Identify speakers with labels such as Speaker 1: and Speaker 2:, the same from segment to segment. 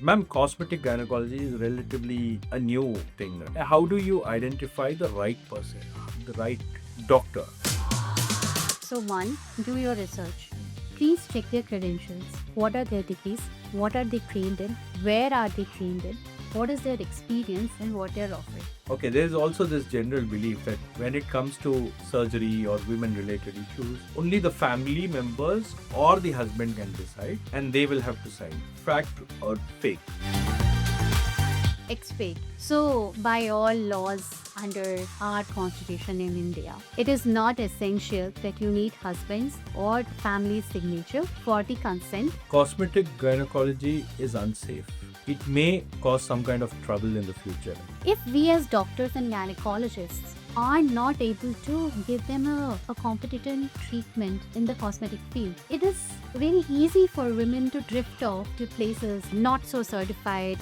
Speaker 1: Ma'am, cosmetic gynecology is relatively a new thing. How do you identify the right person, the right doctor?
Speaker 2: So, one, do your research. Please check their credentials. What are their degrees? What are they trained in? Where are they trained in? What is their experience and what they're offering?
Speaker 1: Okay, there's also this general belief that when it comes to surgery or women related issues, only the family members or the husband can decide and they will have to sign. Fact or fake?
Speaker 2: Expect. So, by all laws under our constitution in India, it is not essential that you need husband's or family's signature for the consent.
Speaker 1: Cosmetic gynecology is unsafe. It may cause some kind of trouble in the future.
Speaker 2: If we as doctors and gynecologists are not able to give them a competent treatment in the cosmetic field, it is very easy for women to drift off to places not so certified.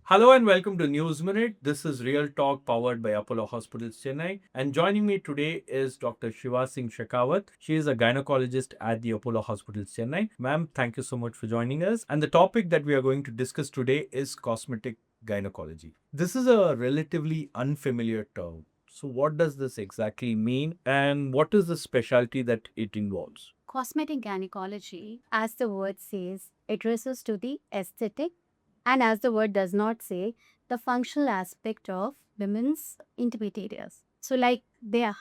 Speaker 1: Hello and welcome to News Minute. This is Real Talk powered by Apollo Hospitals Chennai. And joining me today is Dr. Shiva Singh Shekhawat. She is a gynecologist at the Apollo Hospitals Chennai. Ma'am, thank you so much for joining us. And the topic that we are going to discuss today is cosmetic gynecology. This is a relatively unfamiliar term. So, what does this exactly mean and what is the specialty that it involves?
Speaker 2: Cosmetic gynecology, as the word says, addresses to the aesthetic and, as the word does not say, the functional aspect of women's intimate areas. So, like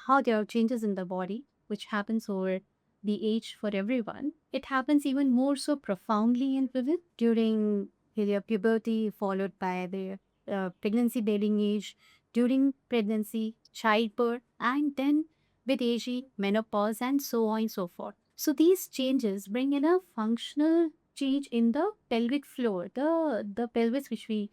Speaker 2: how there are changes in the body, which happens over the age for everyone, it happens even more so profoundly in women during their puberty, followed by their pregnancy bearing age, during pregnancy, childbirth, and then with aging, menopause, and so on and so forth. So these changes bring in a functional change in the pelvic floor, the pelvis which we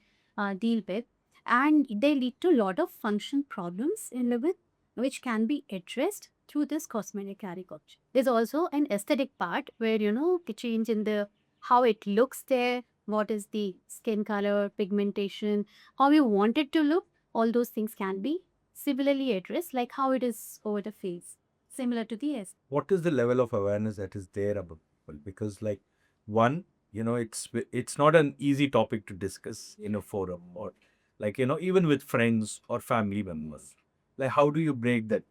Speaker 2: deal with, and they lead to a lot of function problems in women, which can be addressed through this cosmetic agriculture. There's also an aesthetic part where the change in the how it looks there, what is the skin color, pigmentation, how you want it to look. All those things can be similarly addressed, like how it is over the face, similar to the S.
Speaker 1: What is the level of awareness that is there about people? Because, like, one, it's not an easy topic to discuss in a forum or, like, even with friends or family members. Like, how do you break that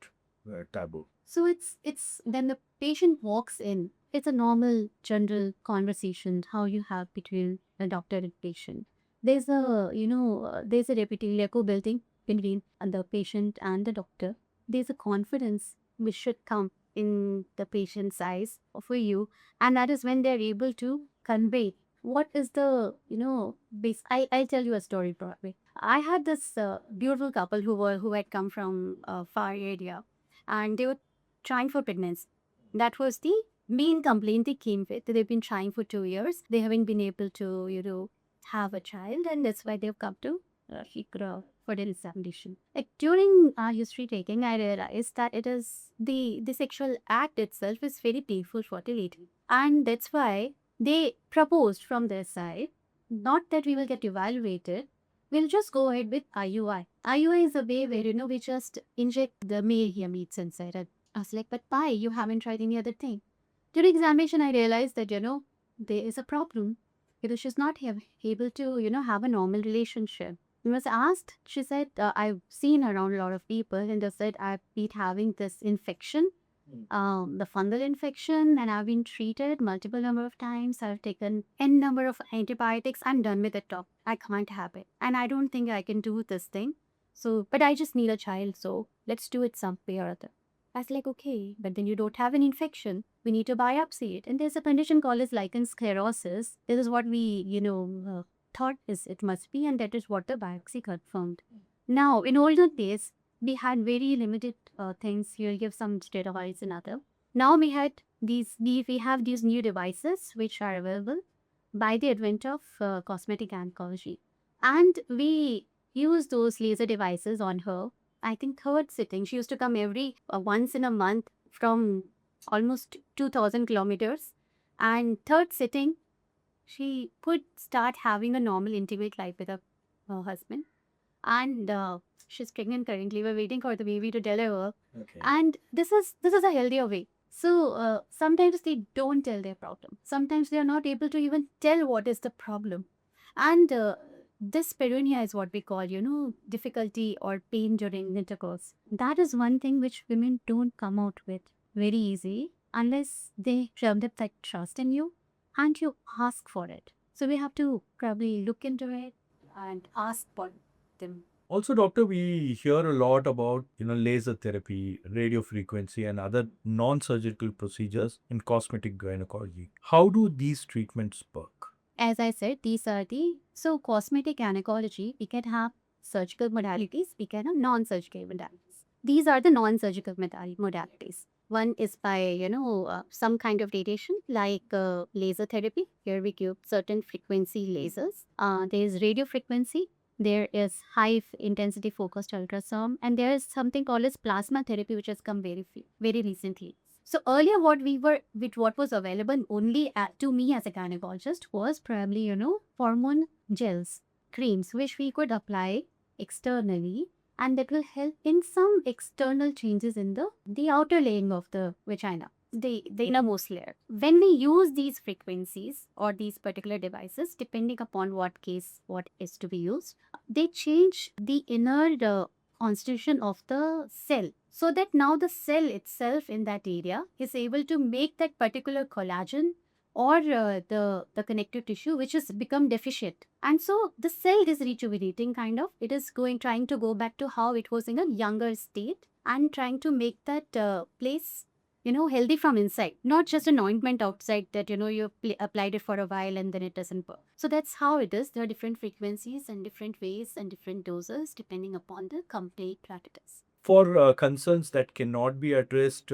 Speaker 1: taboo?
Speaker 2: So it's when the patient walks in, it's a normal general conversation how you have between the doctor and patient. There's a repetitive building between the patient and the doctor. There's a confidence which should come in the patient's eyes for you, and that is when they're able to convey what is the base. I'll tell you a story probably. I had this beautiful couple who had come from a far area, and they were trying for pregnancy. That was the main complaint they came with. They've been trying for 2 years. They haven't been able to, have a child, and that's why they've come to Shikra for the examination. Like during our history taking, I realized that it is the sexual act itself is very painful for the lady, and that's why they proposed from their side, not that we will get evaluated. We'll just go ahead with IUI. IUI is a way where we just inject the male gametes inside it. I was like, but why? You haven't tried any other thing. During examination, I realized that, there is a problem. She's not able to, have a normal relationship. I was asked, she said, I've seen around a lot of people and they said, I've been having this infection, the fungal infection, and I've been treated multiple number of times. I've taken n number of antibiotics. I'm done with it. Doc. I can't have it. And I don't think I can do this thing. So, but I just need a child. So let's do it some way or other. I was like, okay, but then you don't have an infection. We need to biopsy it. And there's a condition called as lichen sclerosis. This is what we, thought is it must be, and that is what the biopsy confirmed. Now, in older days, we had very limited things. You'll give some steroids and other. Now we have these new devices which are available by the advent of cosmetic oncology, and we use those laser devices on her. I think third sitting. She used to come every once in a month from almost 2,000 kilometers. And third sitting, she could start having a normal intimate life with her husband. And she's pregnant currently. We're waiting for the baby to deliver,
Speaker 1: Okay.
Speaker 2: and this is a healthier way. So sometimes they don't tell their problem. Sometimes they are not able to even tell what is the problem, and this peronia is what we call, difficulty or pain during intercourse. That is one thing which women don't come out with very easy unless they develop that trust in you and you ask for it. So we have to probably look into it and ask for them.
Speaker 1: Also, doctor, we hear a lot about laser therapy, radio frequency, and other non-surgical procedures in cosmetic gynecology. How do these treatments work?
Speaker 2: As I said, these are so cosmetic gynecology, we can have surgical modalities, we can have non-surgical modalities. These are the non-surgical modalities. One is by, some kind of radiation like laser therapy. Here we give certain frequency lasers. There is radio frequency. There is high intensity focused ultrasound, and there is something called as plasma therapy, which has come very recently. So earlier, what was available only to me as a gynecologist was probably, hormone gels, creams, which we could apply externally, and that will help in some external changes in the outer laying of the vagina, the innermost layer. When we use these frequencies or these particular devices, depending upon what case, what is to be used, they change the inner constitution of the cell, so that now the cell itself in that area is able to make that particular collagen or the connective tissue which has become deficient, and so the cell is rejuvenating, kind of. It is trying to go back to how it was in a younger state and trying to make that place healthy from inside, not just an ointment outside that you applied it for a while and then it doesn't work. So that's how it is. There are different frequencies and different ways and different doses depending upon the complete practice.
Speaker 1: For concerns that cannot be addressed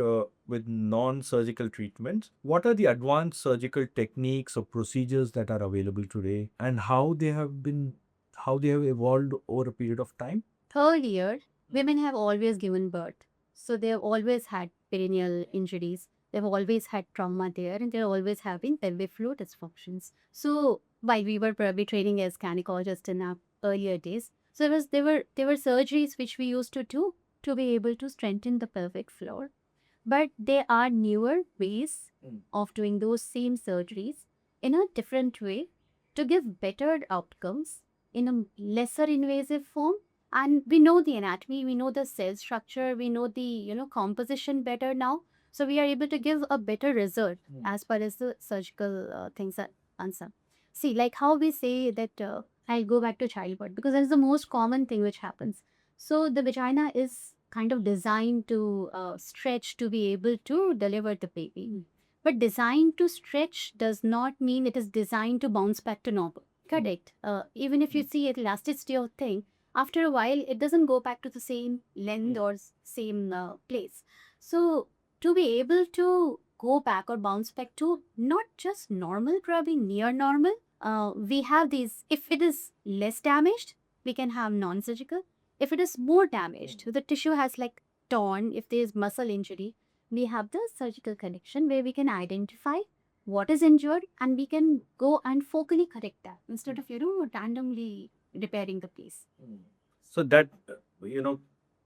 Speaker 1: with non-surgical treatments, what are the advanced surgical techniques or procedures that are available today, and how they have evolved over a period of time?
Speaker 2: Earlier, women have always given birth, so they have always had perineal injuries. They've always had trauma there, and there always have been pelvic floor dysfunctions. So while we were probably training as gynecologists in our earlier days, so there were surgeries which we used to do to be able to strengthen the pelvic floor. But there are newer ways of doing those same surgeries in a different way to give better outcomes in a lesser invasive form. And we know the anatomy, we know the cell structure, we know the composition better now, so we are able to give a better result as far as the surgical things are concerned. See, like how we say that I'll go back to childbirth because that is the most common thing which happens. So the vagina is kind of designed to stretch to be able to deliver the baby. But designed to stretch does not mean it is designed to bounce back to normal. Correct. Even if you see elasticity of thing, after a while, it doesn't go back to the same length or same place. So to be able to go back or bounce back to not just normal, probably near normal, we have these. If it is less damaged, we can have non-surgical. If it is more damaged, the tissue has like torn, if there is muscle injury, we have the surgical connection where we can identify what is injured and we can go and focally correct that instead of randomly repairing the place.
Speaker 1: So that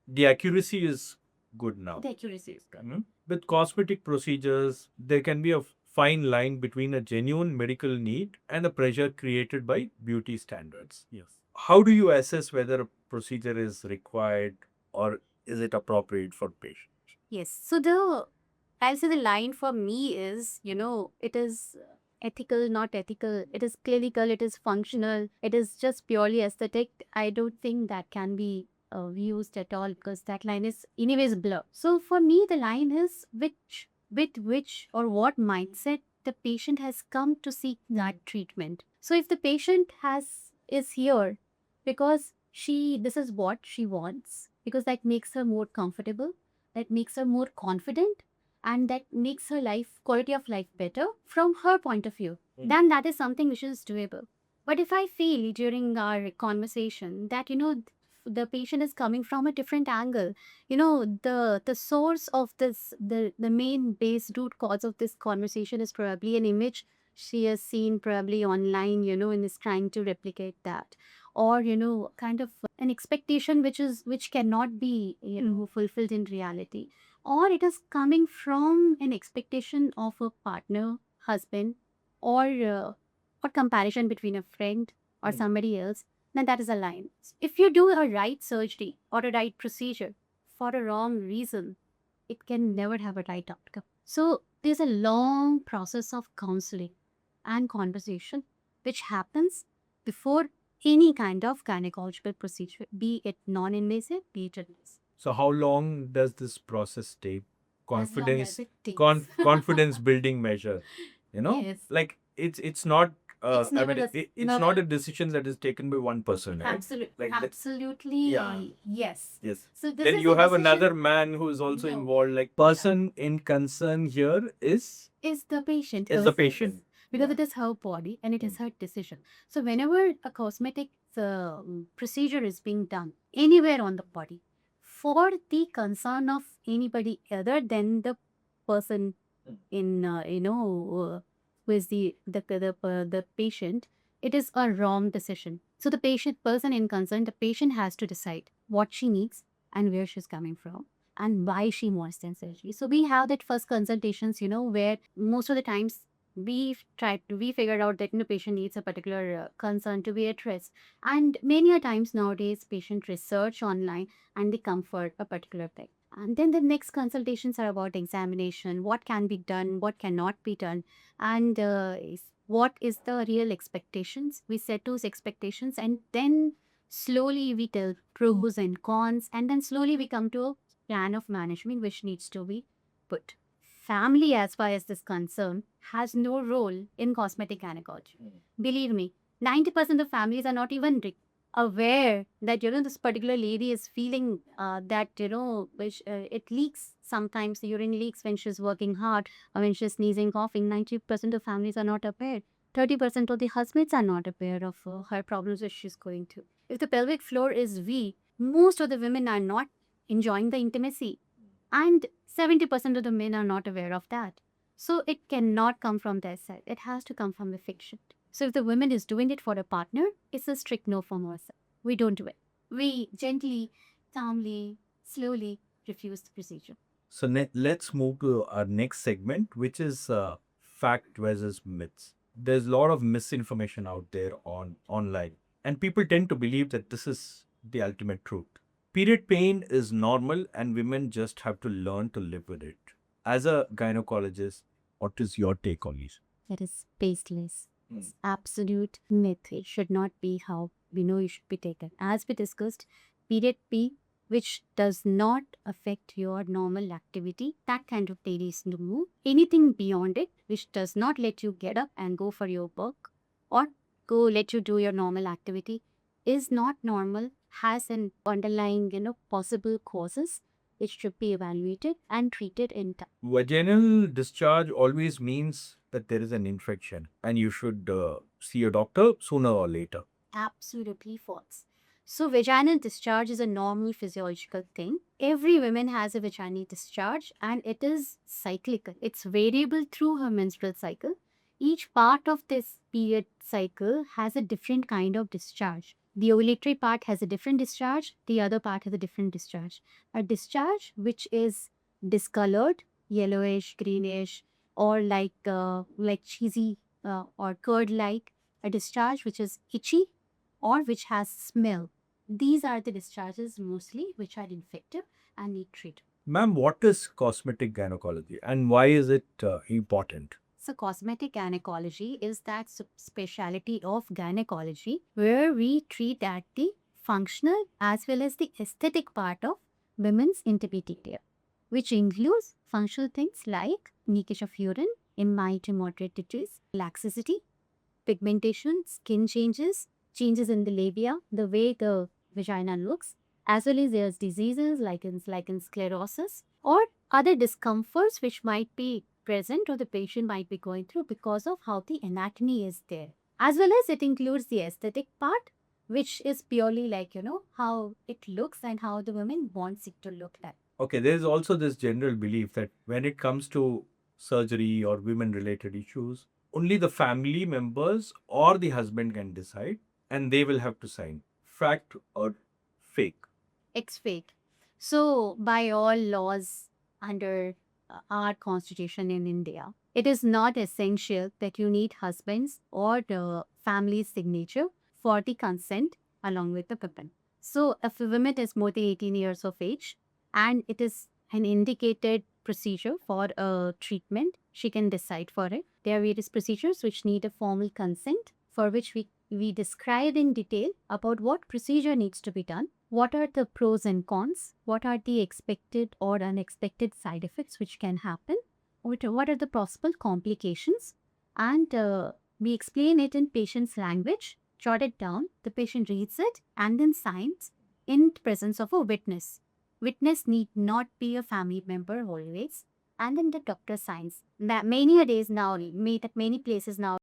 Speaker 1: the accuracy is good now.
Speaker 2: The accuracy is good.
Speaker 1: With cosmetic procedures, there can be a fine line between a genuine medical need and a pressure created by beauty standards. Yes. How do you assess whether a procedure is required or is it appropriate for patient?
Speaker 2: Yes. So I'll say the line for me is, it is ethical, not ethical. It is clinical, it is functional, it is just purely aesthetic. I don't think that can be used at all because that line is anyways blur. So for me, the line is with which or what mindset the patient has come to seek that treatment. So if the patient is here because this is what she wants, because that makes her more comfortable, that makes her more confident, and that makes her quality of life better from her point of view, then that is something which is doable. But if I feel during our conversation that the patient is coming from a different angle, the source of this, the main base root cause of this conversation is probably an image she has seen probably online, and is trying to replicate that, or kind of an expectation which cannot be fulfilled in reality, or it is coming from an expectation of a partner, husband, or comparison between a friend or somebody else, then that is a line. If you do a right surgery or a right procedure for a wrong reason, it can never have a right outcome. So there's a long process of counseling and conversation which happens before any kind of gynecological procedure, be it non-invasive, be it invasive.
Speaker 1: So how long does this process take?
Speaker 2: As long
Speaker 1: Confidence,
Speaker 2: as it takes.
Speaker 1: confidence building measure.
Speaker 2: Yes.
Speaker 1: Like it's not.
Speaker 2: It's
Speaker 1: I
Speaker 2: never
Speaker 1: mean,
Speaker 2: a-
Speaker 1: it's
Speaker 2: never-
Speaker 1: not a decision that is taken by one person, right?
Speaker 2: Absolutely.
Speaker 1: Like that-
Speaker 2: Absolutely.
Speaker 1: Yeah.
Speaker 2: Yes.
Speaker 1: Yes.
Speaker 2: So this
Speaker 1: Then
Speaker 2: is
Speaker 1: you
Speaker 2: a
Speaker 1: have
Speaker 2: decision
Speaker 1: another man who is also
Speaker 2: No.
Speaker 1: involved. Like person in concern here is
Speaker 2: is the patient.
Speaker 1: is the
Speaker 2: herself.
Speaker 1: patient.
Speaker 2: Because
Speaker 1: Yeah.
Speaker 2: it is her body and it is her decision. So whenever a cosmetic procedure is being done anywhere on the body for the concern of anybody other than the person in who is the patient, it is a wrong decision. So the person in concern, the patient has to decide what she needs and where she's coming from and why she wants the surgery. So we have that first consultations, where most of the times we figured out that patient needs a particular concern to be addressed, and many a times nowadays patient research online and they come for a particular thing, and then the next consultations are about examination, what can be done, what cannot be done, and what is the real expectations. We set those expectations and then slowly we tell pros and cons, and then slowly we come to a plan of management which needs to be put. Family, as far as this concerned, has no role in cosmetic gynecology. Believe me, 90% of families are not even aware that this particular lady is feeling that which it leaks sometimes. The urine leaks when she's working hard or when she's sneezing, coughing. 90% of families are not aware. 30% of the husbands are not aware of her problems which she's going through. If the pelvic floor is weak, most of the women are not enjoying the intimacy, and 70% of the men are not aware of that. So it cannot come from their side. It has to come from the fiction. So if the woman is doing it for a partner, it's a strict no from our side. We don't do it. We gently, calmly, slowly refuse the procedure.
Speaker 1: So let's move to our next segment, which is fact versus myths. There's a lot of misinformation out there online, and people tend to believe that this is the ultimate truth. Period pain is normal, and women just have to learn to live with it. As a gynecologist, what is your take on this?
Speaker 2: That is baseless. It's absolute myth. It should not be how we know it should be taken. As we discussed, period P, which does not affect your normal activity, that kind of daily is no. Anything beyond it, which does not let you get up and go for your work or go let you do your normal activity, is not normal, has an underlying, possible causes which should be evaluated and treated in time.
Speaker 1: Vaginal discharge always means that there is an infection, and you should see a doctor sooner or later.
Speaker 2: Absolutely false. So vaginal discharge is a normal physiological thing. Every woman has a vaginal discharge and it is cyclical. It's variable through her menstrual cycle. Each part of this period cycle has a different kind of discharge. The ovulatory part has a different discharge. The other part has a different discharge. A discharge which is discolored, yellowish, greenish, or like cheesy or curd-like. A discharge which is itchy or which has smell. These are the discharges mostly which are infective and need treatment.
Speaker 1: Ma'am, what is cosmetic gynecology and why is it important?
Speaker 2: So cosmetic gynecology is that specialty of gynecology where we treat at the functional as well as the aesthetic part of women's intimate care, which includes functional things like leakage of urine in mild to moderate degrees, laxity, pigmentation, skin changes, changes in the labia, the way the vagina looks, as well as there's diseases like in sclerosis or other discomforts which might be present or the patient might be going through because of how the anatomy is there. As well as it includes the aesthetic part, which is purely like, how it looks and how the woman wants it to look like.
Speaker 1: Okay, there's also this general belief that when it comes to surgery or women related issues, only the family members or the husband can decide and they will have to sign. fact or fake?
Speaker 2: It's fake. So, by all laws under our constitution in India, it is not essential that you need husband's or the family's signature for the consent along with the woman. So, if a woman is more than 18 years of age and it is an indicated procedure for a treatment, she can decide for it. There are various procedures which need a formal consent, for which we describe in detail about what procedure needs to be done, what are the pros and cons, what are the expected or unexpected side effects which can happen, what are the possible complications, and we explain it in patient's language, jot it down, the patient reads it and then signs in presence of a witness. Witness need not be a family member always, and then the doctor signs. That many a days now, many places now